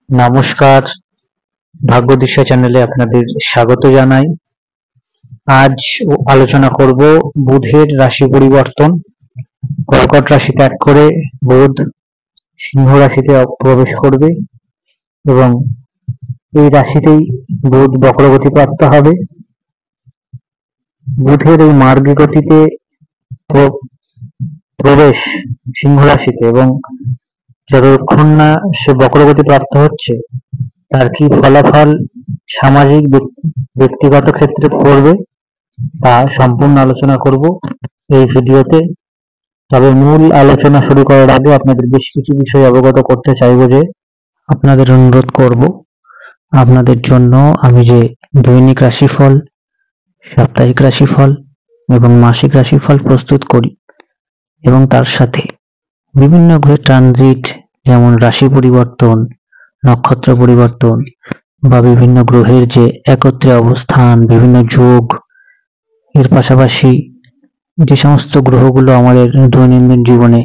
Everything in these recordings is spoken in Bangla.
নমস্কার, ভাগ্যদিশা চ্যানেলে আপনাদের স্বাগত জানাই। আজ আলোচনা করব বুধের রাশি পরিবর্তন। কর্কট রাশি ত্যাগ করে বুধ সিংহ রাশিতে প্রবেশ করবে এবং এই রাশিতেই বুধ বক্রগতি প্রাপ্ত হবে। বুধের এই মার্গী গতিতে প্রবেশ সিংহ রাশিতে এবং যতক্ষণ না সে বক্রগতি প্রাপ্ত হচ্ছে তার কি ফলাফল সামাজিক ব্যক্তিগত ক্ষেত্রে পড়বে তা সম্পূর্ণ আলোচনা করব এই ভিডিওতে। তবে মূল আলোচনা শুরু করার আগে আপনাদের বেশ কিছু বিষয় অবগত করতে চাইব যে আপনাদের অনুরোধ করব আপনাদের জন্য আমি যে দৈনিক রাশিফল, সাপ্তাহিক রাশিফল এবং মাসিক রাশিফল প্রস্তুত করি এবং তার সাথে বিভিন্ন গ্রহের ট্রানজিট যেমন রাশি পরিবর্তন, নক্ষত্র পরিবর্তন বা বিভিন্ন গ্রহের যে একত্রে অবস্থান, বিভিন্ন যোগ, এর পাশাপাশি যে সমস্ত গ্রহগুলো আমাদের দৈনন্দিন জীবনে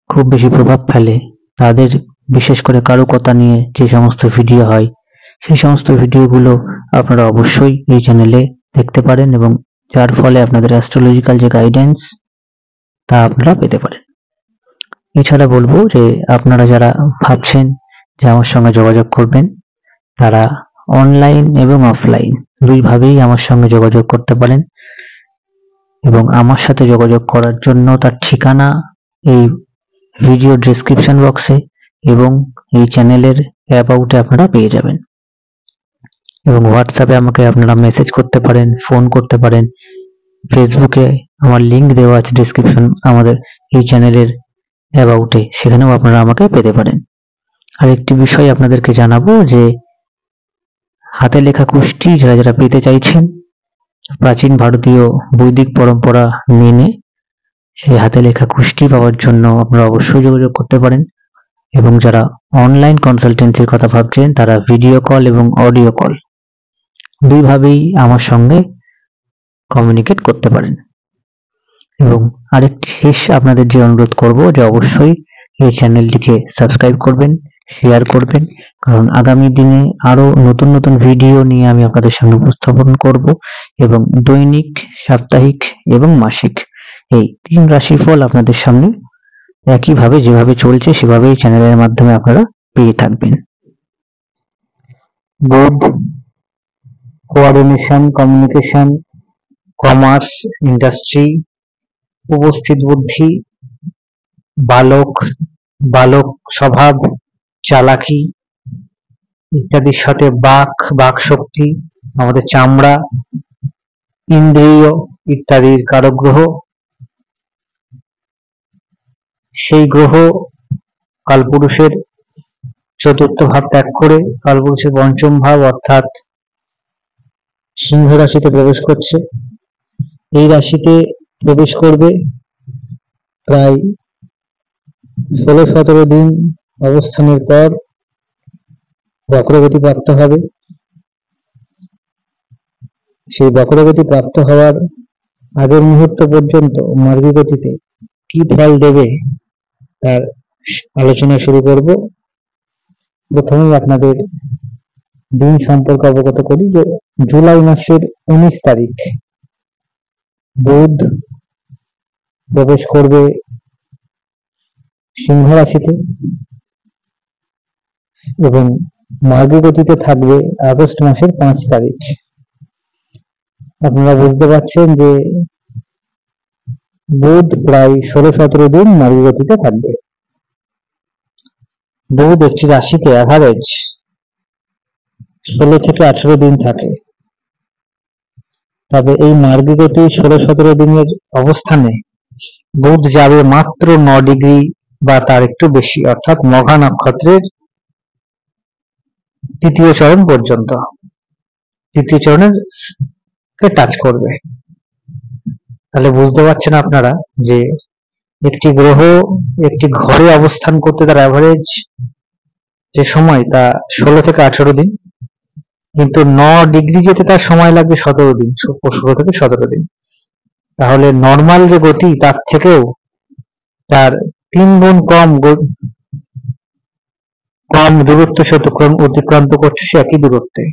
খুব বেশি প্রভাব ফেলে তাদের বিশেষ করে কারকতা নিয়ে যে সমস্ত ভিডিও হয় সেই সমস্ত ভিডিওগুলো আপনারা অবশ্যই এই চ্যানেলে দেখতে পারেন এবং যার ফলে আপনাদের অ্যাস্ট্রোলজিক্যাল যে গাইডেন্স তা আপনারা পেতে পারেন। এছাড়া বলবো যে আপনারা যারা ভাবছেন যে আমার সঙ্গে যোগাযোগ করবেন তারা অনলাইন এবং অফলাইন দুইভাবেই আমার সঙ্গে যোগাযোগ করতে পারেন এবং আমার সাথে যোগাযোগ করার জন্য তার ঠিকানা এই ভিডিও ডেসক্রিপশন বক্সে এবং এই চ্যানেলের অ্যাবাউটে আপনারা পেয়ে যাবেন এবং হোয়াটসঅ্যাপে আমাকে আপনারা মেসেজ করতে পারেন, ফোন করতে পারেন। ফেসবুকে আমার লিংক দেওয়া আছে ডেসক্রিপশন আমাদের এই চ্যানেলের অ্যাবাউটে, সেখানেও আপনারা আমাকে পেতে পারেন। আর একটি বিষয় আপনাদেরকে জানাবো যে হাতে লেখা কুষ্টি যারা যারা পেতে চাইছেন প্রাচীন ভারতীয় বৈদিক পরম্পরা মেনে সেই হাতে লেখা কুষ্টি পাওয়ার জন্য আপনারা অবশ্যই যোগাযোগ করতে পারেন এবং যারা অনলাইন কনসালটেন্সির কথা ভাবছেন তারা ভিডিও কল এবং অডিও কল দুইভাবেই আমার সঙ্গে কমিউনিকেট করতে পারেন। এবং আরেকটি শেষ আপনাদের যে অনুরোধ করব যে অবশ্যই এই চ্যানেলটিকে সাবস্ক্রাইব করবেন, শেয়ার করবেন, কারণ আগামী দিনে আরো নতুন নতুন ভিডিও নিয়ে আমি আপনাদের সামনে উপস্থাপন করব এবং দৈনিক, সাপ্তাহিক এবং মাসিক এই 3 রাশিফল আপনাদের সামনে একইভাবে যেভাবে চলছে সেভাবেই চ্যানেলের মাধ্যমে আপনারা পেয়ে থাকবেন। বুধ কোঅর্ডিনেশন, কমিউনিকেশন, কমার্স, ইন্ডাস্ট্রি, উপস্থিত বুদ্ধি, বালক স্বভাব, চালাকি ইত্যাদির সাথে বাক শক্তি, আমাদের চামড়া, ইন্দ্রিয় ইত্যাদির কারক গ্রহ। সেই গ্রহ কালপুরুষের চতুর্থ ভাব ত্যাগ করে কালপুরুষের পঞ্চম ভাব অর্থাৎ সিংহ রাশিতে প্রবেশ করছে। এই রাশিতে প্রবেশ করবে প্রায় 16-17 দিন অবস্থানের পর বক্রগতি প্রাপ্ত হবে। সেই বক্রগতি প্রাপ্ত হওয়ার আগের মুহূর্ত পর্যন্ত মার্গী গতিতে কি ফল দেবে তার আলোচনা শুরু করব। প্রথমেই আপনাদের দিন সম্পর্কে অবগত করি যে জুলাই মাসের 19 তারিখ বুধ প্রবেশ করবে সিংহ রাশিতে এবং মার্গী গতিতে থাকবে আগস্ট মাসের 5 তারিখ। আপনারা বুঝতে পারছেন যে বুধ প্রায় 16-17 দিন মার্গী গতিতে থাকবে। বুধ একটি রাশিতে অ্যাভারেজ 16 থেকে 18 দিন থাকে, তবে এই মার্গী গতি 16-17 দিনের অবস্থানে বুধ যাবে মাত্র 9 ডিগ্রি বা তার একটু বেশি, অর্থাৎ মঘা নক্ষত্রের 3য় চরণ পর্যন্ত, 3য় চরণের কে টাচ করবে। তাহলে বুঝতে পারছেন আপনারা যে একটি গ্রহ একটি ঘরে অবস্থান করতে তার অ্যাভারেজ যে সময় তা 16 থেকে 18 দিন, কিন্তু 9 ডিগ্রি যেতে তার সময় লাগবে 17 দিন, 16 থেকে 17 দিন। তাহলে নর্মাল যে গতি তার থেকেও তার 3 গুণ কম কম দূরত্ব সে অতিক্রান্ত করছে সে একই দূরত্বে,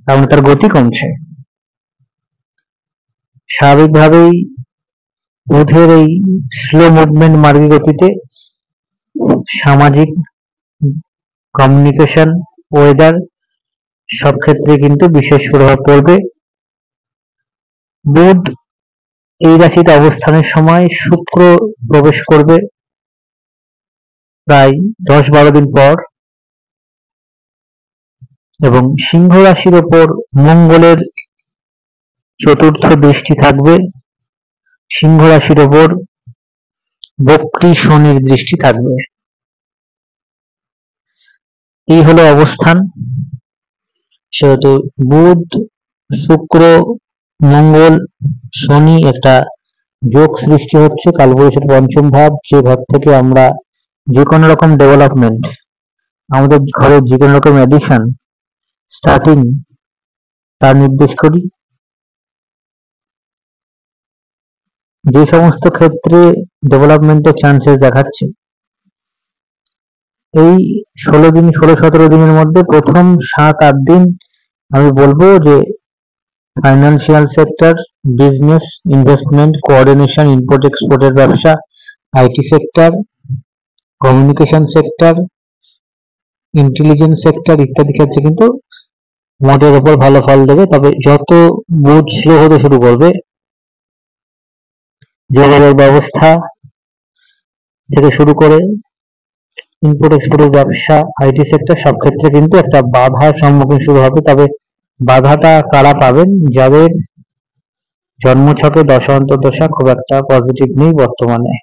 তার মানে তার গতি কমছে। স্বাভাবিকভাবেই বুধের এই স্লো মুভমেন্ট মার্গী গতিতে সামাজিক, কমিউনিকেশন, ওয়েদার সব ক্ষেত্রে কিন্তু বিশেষ প্রভাব পড়বে। বুধ এই রাশিতে অবস্থানের সময় শুক্র প্রবেশ করবে প্রায় 10-12 দিন পর, এবং সিংহ রাশির ওপর মঙ্গলের চতুর্থ দৃষ্টি থাকবে, সিংহ রাশির ওপর বক্রী শনির দৃষ্টি থাকবে। এই হলো অবস্থান। সেহেতু বুধ, শুক্র, মঙ্গল, শনি একটা যোগ সৃষ্টি হচ্ছে কালপুরুষের পঞ্চম ভাব, যে ভাব থেকে আমরা যে কোনো রকম ডেভেলপমেন্ট, আমাদের ঘরের যে কোনো রকম এডিশন, স্টার্টিং তার নির্দেশ করি। যে সমস্ত ক্ষেত্রে ডেভেলপমেন্টের চান্সেস দেখাচ্ছে, এই 16-17 দিনের মধ্যে প্রথম 7-8 দিন আমি বলবো যে financial sector, business, investment, coordination, import এক্সপোর্টের ব্যবসা, IT sector, communication sector, intelligence sector ইত্যাদি ক্ষেত্রে কিন্তু মোটের উপর ভালো ফল দেবে। তবে যত বুধ স্লো হতে শুরু করবে, যোগাযোগ ব্যবস্থা থেকে শুরু করে ইম্পোর্ট এক্সপোর্টের ব্যবসা, আইটি সেক্টর সব ক্ষেত্রে কিন্তু একটা বাধার সম্মুখীন শুরু হবে। তবে বাধাটা কারা পাবেন? যাদের জন্মছকে দশা অন্তর্দশা খুব একটা পজিটিভ নেই বর্তমানে,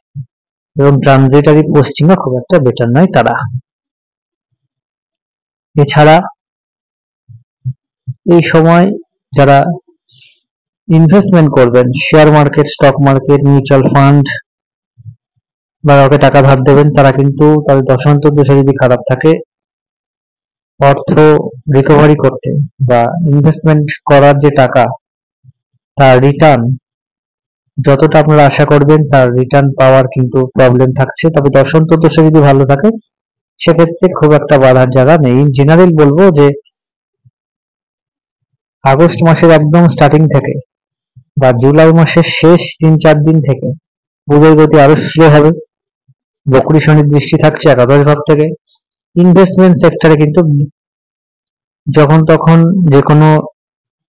এবং ট্রানজিটারি পোস্টিংও খুব একটা বেটার নয় তারা। এছাড়া এই সময় যারা ইনভেস্টমেন্ট করবেন, share market, stock market, mutual fund বা কাউকে টাকা ধার দেবেন, তারা কিন্তু তাদের দশা অন্তর্দশা যদি খারাপ থাকে, অর্থ রিকভারি করতে বা ইনভেস্টমেন্ট করার যে টাকা, তার রিটার্ন যতটা আপনারা আশা করবেন তার রিটার্ন পাওয়ার কিন্তু প্রবলেম থাকছে। তবে দশা অন্তর্দশা যদি ভালো থাকে সেক্ষেত্রে খুব একটা বাধার জায়গা নেই। ইন জেনারেল বলবো যে আগস্ট মাসের একদম স্টার্টিং থেকে বা জুলাই মাসের শেষ 3-4 দিন থেকে বুধের গতি আরো স্লো হবে, বকরি শনির দৃষ্টি থাকছে একাদশ ভাব থেকে। ইনভেস্টমেন্ট সেক্টরে কিন্তু যখন তখন যে কোনো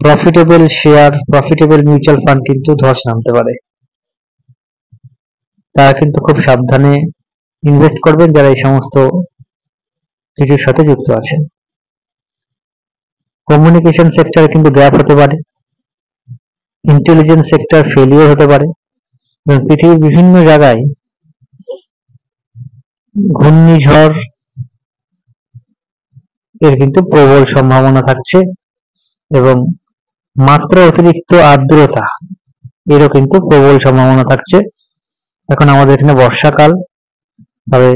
profitable share, profitable mutual fund কিন্তু ধস নামতে পারে, তারা কিন্তু খুব সাবধানে ইনভেস্ট করবেন যারা এই সমস্ত কিছুর সাথে যুক্ত আছেন। কমিউনিকেশন সেক্টরে কিন্তু গ্যাপ হতে পারে, ইন্টেলিজেন্স সেক্টর ফেলিওর হতে পারে, এবং পৃথিবীর বিভিন্ন জায়গায় ঘূর্ণিঝড় এর কিন্তু প্রবল সম্ভাবনা থাকছে, এবং মাত্রা অতিরিক্ত আর্দ্রতা এরও কিন্তু প্রবল সম্ভাবনা থাকছে। এখন আমাদের এখানে বর্ষাকাল, তবে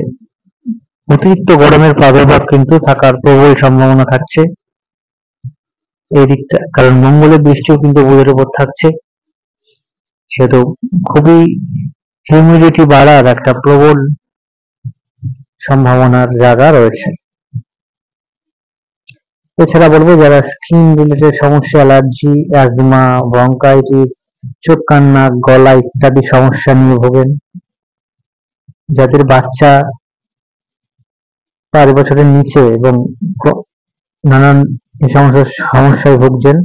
অতিরিক্ত গরমের প্রাদুর্ভাব কিন্তু থাকার প্রবল সম্ভাবনা থাকছে এই দিকটা, কারণ মঙ্গলের দৃষ্টিও কিন্তু বুধের উপর থাকছে, সেহেতু খুবই হিউমিডিটি বাড়ার একটা প্রবল সম্ভাবনার জায়গা রয়েছে। এছাড়া বলবো যারা স্কিন রিলেটেড সমস্যা, অ্যালার্জি, অ্যাজমা, ব্রঙ্কাইটিস, চোখ, কান, নাক, গলা ইত্যাদি সমস্যা নিয়ে ভোগেন, যাদের বাচ্চা 5 বছরের নিচে এবং নানান এই সমস্ত সমস্যায় ভুগছেন,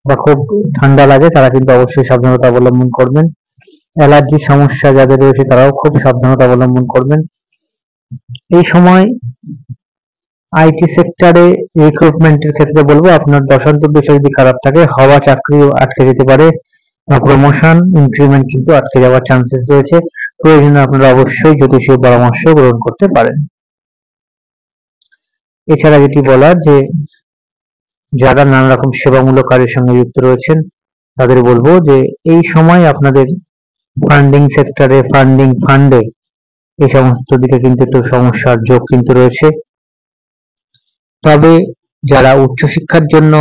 বা খুব ঠান্ডা লাগে, তারা কিন্তু অবশ্যই সাবধানতা অবলম্বন করবেন। অ্যালার্জির সমস্যা যাদের রয়েছে তারাও খুব সাবধানতা অবলম্বন করবেন। এই সময় আইটি সেক্টরে রিক্রুটমেন্টের ক্ষেত্রে বলবো আপনার দশা অন্তর্দশা যদি খারাপ থাকে, হওয়া চাকরি আটকে যেতে পারে, প্রমোশন, ইনক্রিমেন্ট কিন্তু আটকে যাওয়ার চান্সেস রয়েছে। প্রয়োজনে আপনারা অবশ্যই জ্যোতিষীয় পরামর্শ গ্রহণ করতে পারেন। এছাড়া যেটি বলার যে যারা নানা রকম সেবামূলক কাজের সঙ্গে যুক্ত রয়েছেন তাদের বলবো যে এই সময় আপনাদের ফান্ডিং সেক্টরে, ফান্ডে এই সমস্ত দিকে কিন্তু একটু সমস্যার যোগ কিন্তু রয়েছে। তবে যারা উচ্চশিক্ষার জন্য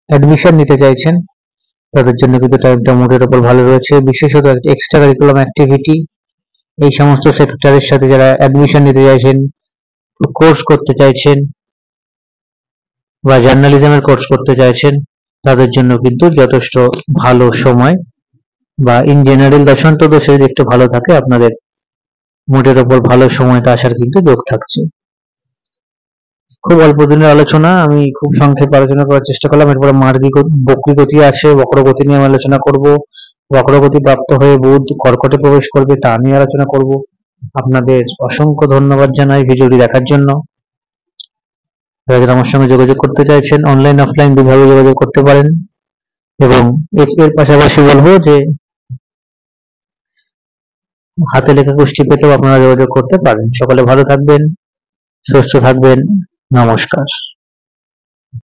অ্যাডমিশন নিতে চাইছেন তাদের জন্য কিন্তু টাইমটা মোটের উপর ভালো রয়েছে। বিশেষত এক্সট্রা কারিকুলাম অ্যাক্টিভিটি, এই সমস্ত সেক্টরের সাথে যারা অ্যাডমিশন নিতে চাইছেন, কোর্স করতে চাইছেন বা জার্নালিজমের কোর্স করতে চাইছেন, তাদের জন্য কিন্তু যথেষ্ট ভালো সময়, বা ইন জেনারেল দশান্তদশা যদি একটু ভালো থাকে, আপনাদের মোটের ওপর ভালো সময়টা আসার কিন্তু যোগ থাকছে। খুব অল্প দিনের আলোচনা, আমি খুব সংক্ষেপে আলোচনা করার চেষ্টা করলাম। এরপরে বক্রীগতি আছে, বক্রগতি নিয়ে আমি আলোচনা করব। বক্রগতি প্রাপ্ত হয়ে বুধ কর্কটে প্রবেশ করবে, তা নিয়ে আলোচনা করব। আপনাদের অসংখ্য ধন্যবাদ জানাই ভিডিওটি দেখার জন্য। যারা আমার সঙ্গে যোগাযোগ করতে চাইছেন, অনলাইন অফলাইন দুভাবে যোগাযোগ করতে পারেন। এবং এর পাশাপাশি বলবো যে হাতে লেখা কুষ্টি পেতেও আপনারা যোগাযোগ করতে পারেন। সকলে ভালো থাকবেন, সুস্থ থাকবেন। নমস্কার।